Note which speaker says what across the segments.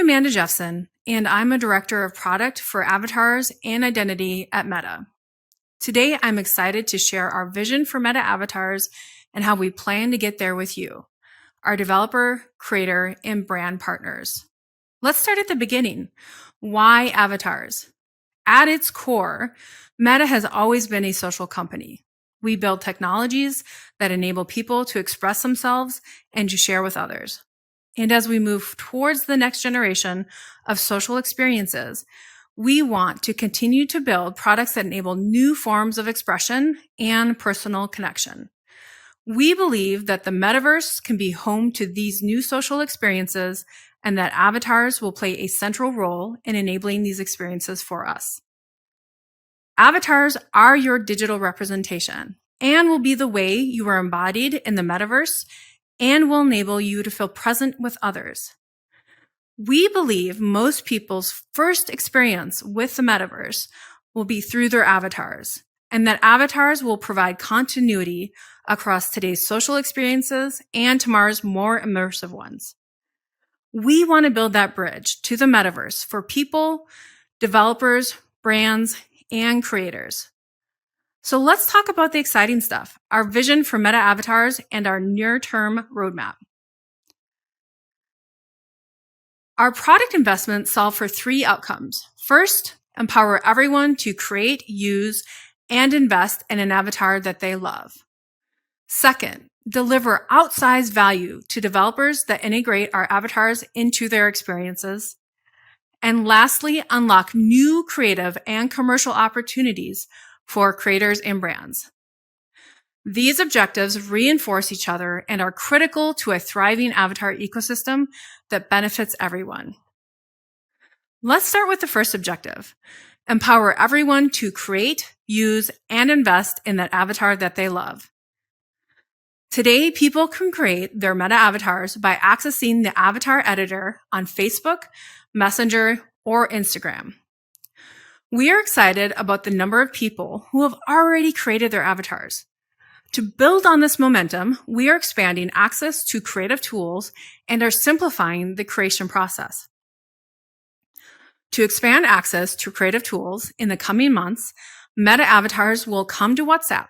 Speaker 1: Amanda Jeffson, and I'm a director of product for avatars and identity at Meta. Today, I'm excited to share our vision for Meta Avatars and how we plan to get there with you, our developer, creator, and brand partners. Let's start at the beginning. Why avatars? At its core, Meta has always been a social company. We build technologies that enable people to express themselves and to share with others. And as we move towards the next generation of social experiences, we want to continue to build products that enable new forms of expression and personal connection. We believe that the metaverse can be home to these new social experiences and that avatars will play a central role in enabling these experiences for us. Avatars are your digital representation and will be the way you are embodied in the metaverse and will enable you to feel present with others. We believe most people's first experience with the metaverse will be through their avatars, and that avatars will provide continuity across today's social experiences and tomorrow's more immersive ones. We want to build that bridge to the metaverse for people, developers, brands, and creators. So let's talk about the exciting stuff, our vision for Meta Avatars and our near-term roadmap. Our product investments solve for three outcomes. First, empower everyone to create, use, and invest in an avatar that they love. Second, deliver outsized value to developers that integrate our avatars into their experiences. And lastly, unlock new creative and commercial opportunities for creators and brands. These objectives reinforce each other and are critical to a thriving avatar ecosystem that benefits everyone. Let's start with the first objective. Empower everyone to create, use, and invest in that avatar that they love. Today, people can create their Meta avatars by accessing the avatar editor on Facebook, Messenger, or Instagram. We are excited about the number of people who have already created their avatars. To build on this momentum, we are expanding access to creative tools and are simplifying the creation process. To expand access to creative tools in the coming months, Meta Avatars will come to WhatsApp.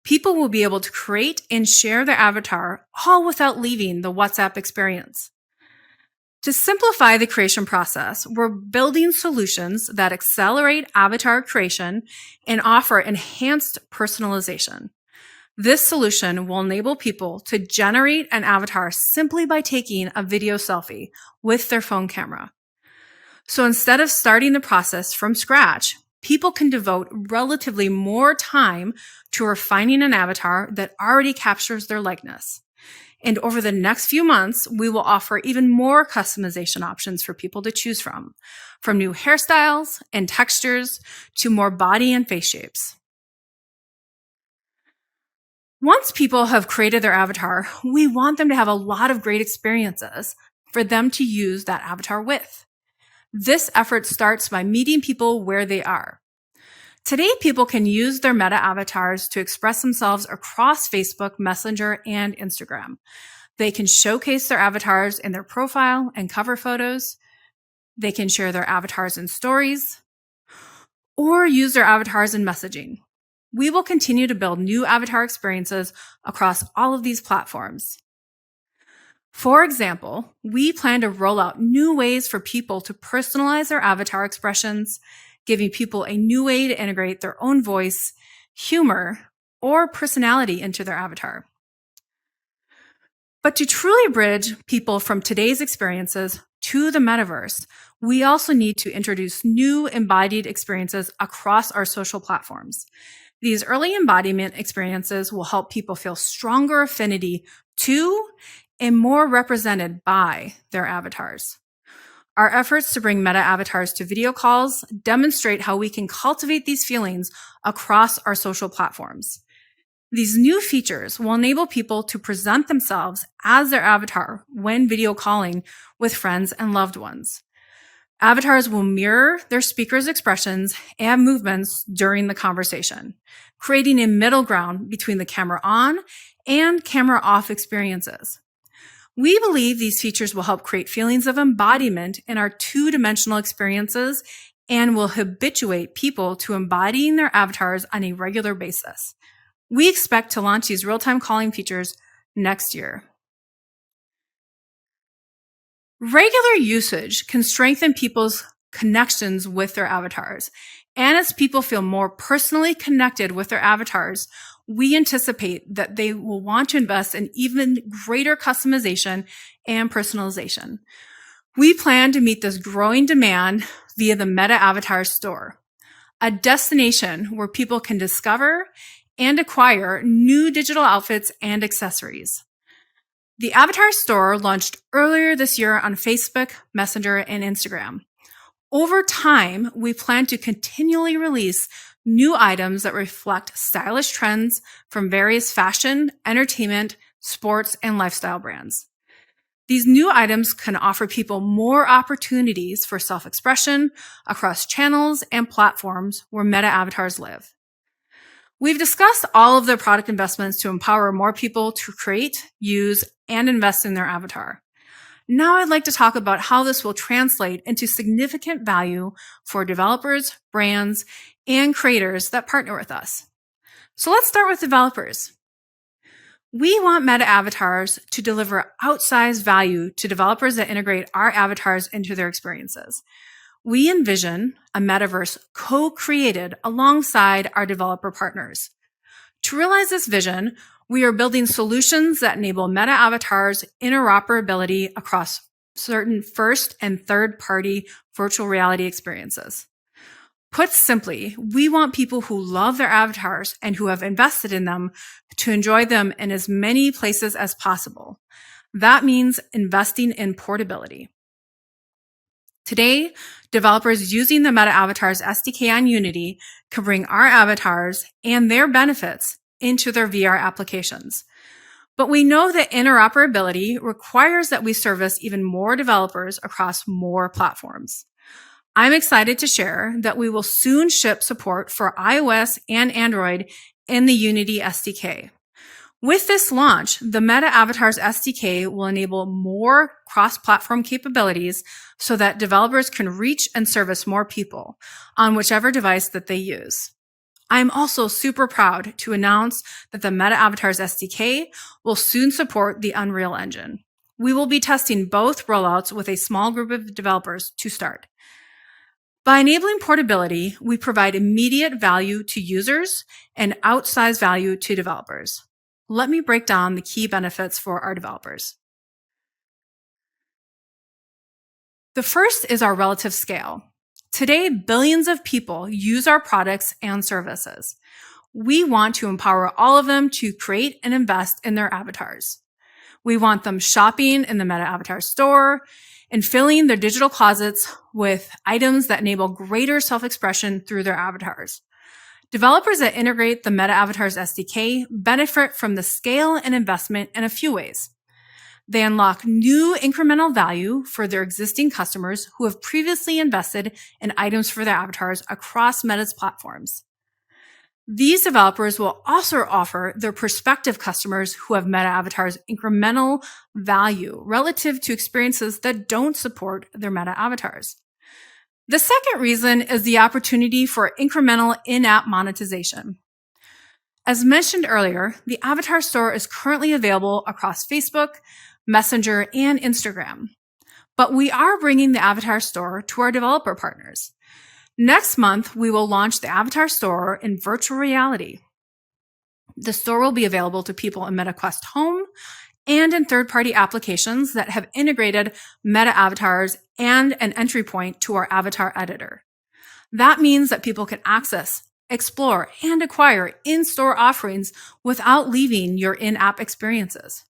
Speaker 1: People will be able to create and share their avatar all without leaving the WhatsApp experience. To simplify the creation process, we're building solutions that accelerate avatar creation and offer enhanced personalization. This solution will enable people to generate an avatar simply by taking a video selfie with their phone camera. So instead of starting the process from scratch, people can devote relatively more time to refining an avatar that already captures their likeness. And over the next few months, we will offer even more customization options for people to choose from new hairstyles and textures to more body and face shapes. Once people have created their avatar, we want them to have a lot of great experiences for them to use that avatar with. This effort starts by meeting people where they are. Today, people can use their Meta avatars to express themselves across Facebook, Messenger, and Instagram. They can showcase their avatars in their profile and cover photos. They can share their avatars in stories or use their avatars in messaging. We will continue to build new avatar experiences across all of these platforms. For example, we plan to roll out new ways for people to personalize their avatar expressions, giving people a new way to integrate their own voice, humor, or personality into their avatar. But to truly bridge people from today's experiences to the metaverse, we also need to introduce new embodied experiences across our social platforms. These early embodiment experiences will help people feel stronger affinity to and more represented by their avatars. Our efforts to bring Meta avatars to video calls demonstrate how we can cultivate these feelings across our social platforms. These new features will enable people to present themselves as their avatar when video calling with friends and loved ones. Avatars will mirror their speaker's expressions and movements during the conversation, creating a middle ground between the camera on and camera off experiences. We believe these features will help create feelings of embodiment in our two-dimensional experiences and will habituate people to embodying their avatars on a regular basis. We expect to launch these real-time calling features next year. Regular usage can strengthen people's connections with their avatars. And as people feel more personally connected with their avatars, we anticipate that they will want to invest in even greater customization and personalization. We plan to meet this growing demand via the Meta Avatar Store, a destination where people can discover and acquire new digital outfits and accessories. The Avatar Store launched earlier this year on Facebook, Messenger, and Instagram. Over time, we plan to continually release new items that reflect stylish trends from various fashion, entertainment, sports, and lifestyle brands. These new items can offer people more opportunities for self-expression across channels and platforms where Meta avatars live. We've discussed all of the product investments to empower more people to create, use, and invest in their avatar. Now I'd like to talk about how this will translate into significant value for developers, brands, and creators that partner with us. So let's start with developers. We want Meta avatars to deliver outsized value to developers that integrate our avatars into their experiences. We envision a metaverse co-created alongside our developer partners. To realize this vision, we are building solutions that enable Meta avatars interoperability across certain first and third-party virtual reality experiences. Put simply, we want people who love their avatars and who have invested in them to enjoy them in as many places as possible. That means investing in portability. Today, developers using the Meta Avatars SDK on Unity can bring our avatars and their benefits into their VR applications. But we know that interoperability requires that we service even more developers across more platforms. I'm excited to share that we will soon ship support for iOS and Android in the Unity SDK. With this launch, the Meta Avatars SDK will enable more cross-platform capabilities so that developers can reach and service more people on whichever device that they use. I'm also super proud to announce that the Meta Avatars SDK will soon support the Unreal Engine. We will be testing both rollouts with a small group of developers to start. By enabling portability, we provide immediate value to users and outsized value to developers. Let me break down the key benefits for our developers. The first is our relative scale. Today, billions of people use our products and services. We want to empower all of them to create and invest in their avatars. We want them shopping in the Meta Avatar Store and filling their digital closets with items that enable greater self-expression through their avatars. Developers that integrate the Meta Avatars SDK benefit from the scale and investment in a few ways. They unlock new incremental value for their existing customers who have previously invested in items for their avatars across Meta's platforms. These developers will also offer their prospective customers who have Meta avatars incremental value relative to experiences that don't support their Meta avatars. The second reason is the opportunity for incremental in-app monetization. As mentioned earlier, the Avatar Store is currently available across Facebook, Messenger, and Instagram. But we are bringing the Avatar Store to our developer partners. Next month, we will launch the Avatar Store in virtual reality. The store will be available to people in MetaQuest Home and in third-party applications that have integrated Meta avatars and an entry point to our avatar editor. That means that people can access, explore, and acquire in-store offerings without leaving your in-app experiences.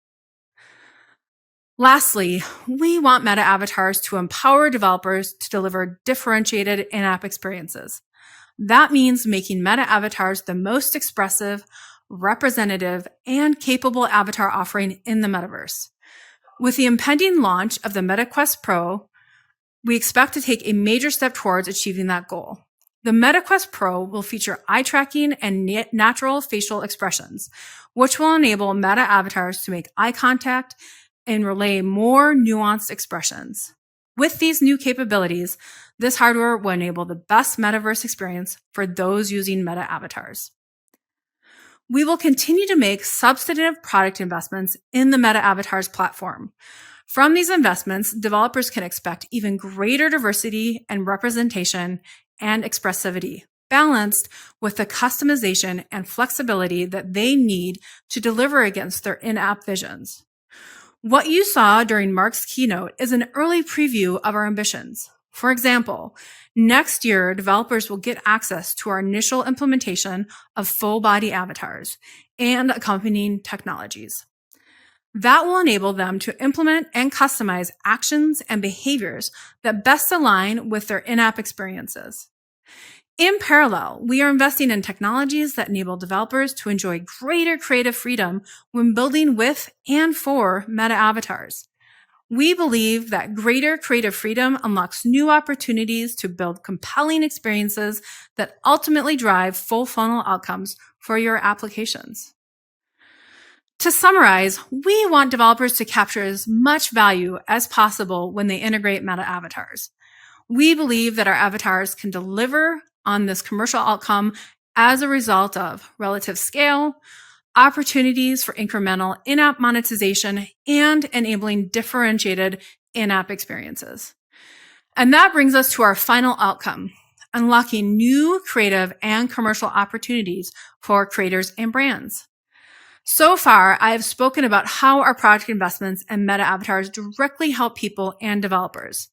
Speaker 1: Lastly, we want Meta avatars to empower developers to deliver differentiated in-app experiences. That means making Meta avatars the most expressive, representative, and capable avatar offering in the metaverse. With the impending launch of the MetaQuest Pro, we expect to take a major step towards achieving that goal. The MetaQuest Pro will feature eye tracking and natural facial expressions, which will enable Meta avatars to make eye contact, and relay more nuanced expressions. With these new capabilities, this hardware will enable the best metaverse experience for those using Meta avatars. We will continue to make substantive product investments in the Meta Avatars platform. From these investments, developers can expect even greater diversity and representation and expressivity, balanced with the customization and flexibility that they need to deliver against their in-app visions. What you saw during Mark's keynote is an early preview of our ambitions. For example, next year, developers will get access to our initial implementation of full body avatars and accompanying technologies. That will enable them to implement and customize actions and behaviors that best align with their in-app experiences. In parallel, we are investing in technologies that enable developers to enjoy greater creative freedom when building with and for Meta avatars. We believe that greater creative freedom unlocks new opportunities to build compelling experiences that ultimately drive full funnel outcomes for your applications. To summarize, we want developers to capture as much value as possible when they integrate Meta avatars. We believe that our avatars can deliver on this commercial outcome as a result of relative scale, opportunities for incremental in-app monetization, and enabling differentiated in-app experiences. And that brings us to our final outcome, unlocking new creative and commercial opportunities for creators and brands. So far, I have spoken about how our product investments and Meta avatars directly help people and developers.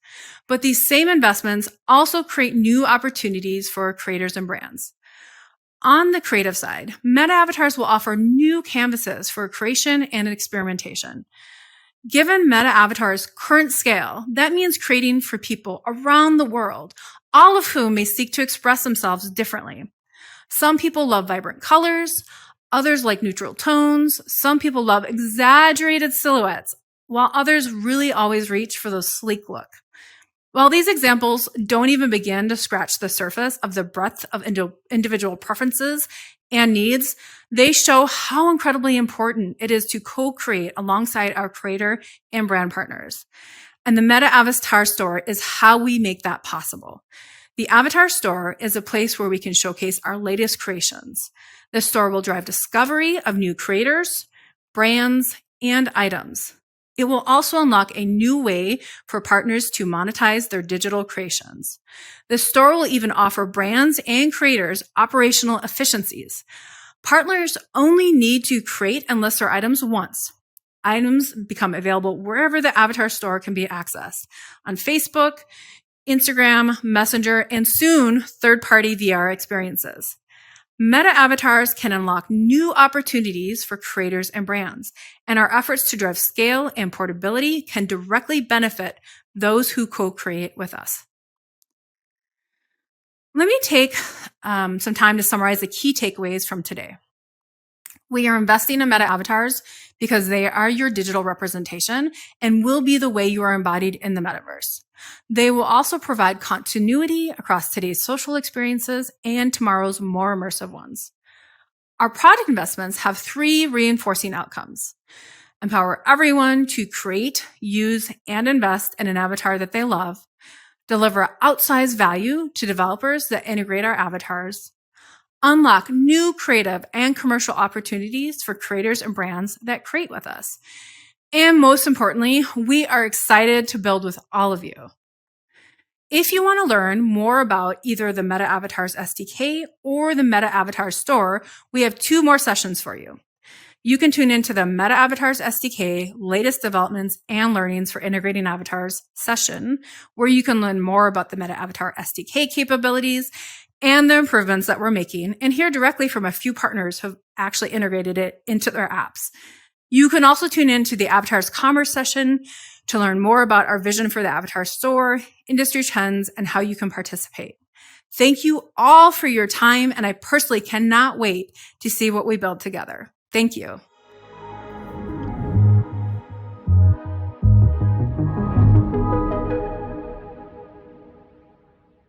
Speaker 1: But these same investments also create new opportunities for creators and brands. On the creative side, Meta avatars will offer new canvases for creation and experimentation. Given Meta avatars' current scale, that means creating for people around the world, all of whom may seek to express themselves differently. Some people love vibrant colors, others like neutral tones, some people love exaggerated silhouettes, while others really always reach for the sleek look. While these examples don't even begin to scratch the surface of the breadth of individual preferences and needs, they show how incredibly important it is to co-create alongside our creator and brand partners. And the Meta Avatar Store is how we make that possible. The Avatar Store is a place where we can showcase our latest creations. The store will drive discovery of new creators, brands, and items. It will also unlock a new way for partners to monetize their digital creations. The store will even offer brands and creators operational efficiencies. Partners only need to create and list their items once. Items become available wherever the Avatar Store can be accessed, on Facebook, Instagram, Messenger, and soon third-party VR experiences. Meta avatars can unlock new opportunities for creators and brands, and our efforts to drive scale and portability can directly benefit those who co-create with us. Let me take some time to summarize the key takeaways from today. We are investing in Meta avatars because they are your digital representation and will be the way you are embodied in the metaverse. They will also provide continuity across today's social experiences and tomorrow's more immersive ones. Our product investments have 3 reinforcing outcomes: empower everyone to create, use, and invest in an avatar that they love, deliver outsized value to developers that integrate our avatars, unlock new creative and commercial opportunities for creators and brands that create with us. And most importantly, we are excited to build with all of you. If you want to learn more about either the Meta Avatars SDK or the Meta Avatars Store, we have 2 more sessions for you. You can tune into the Meta Avatars SDK latest developments and learnings for integrating avatars session, where you can learn more about the Meta Avatar SDK capabilities and the improvements that we're making, and hear directly from a few partners who have actually integrated it into their apps. You can also tune into the Avatars Commerce session to learn more about our vision for the Avatar Store, industry trends, and how you can participate. Thank you all for your time, and I personally cannot wait to see what we build together. Thank you.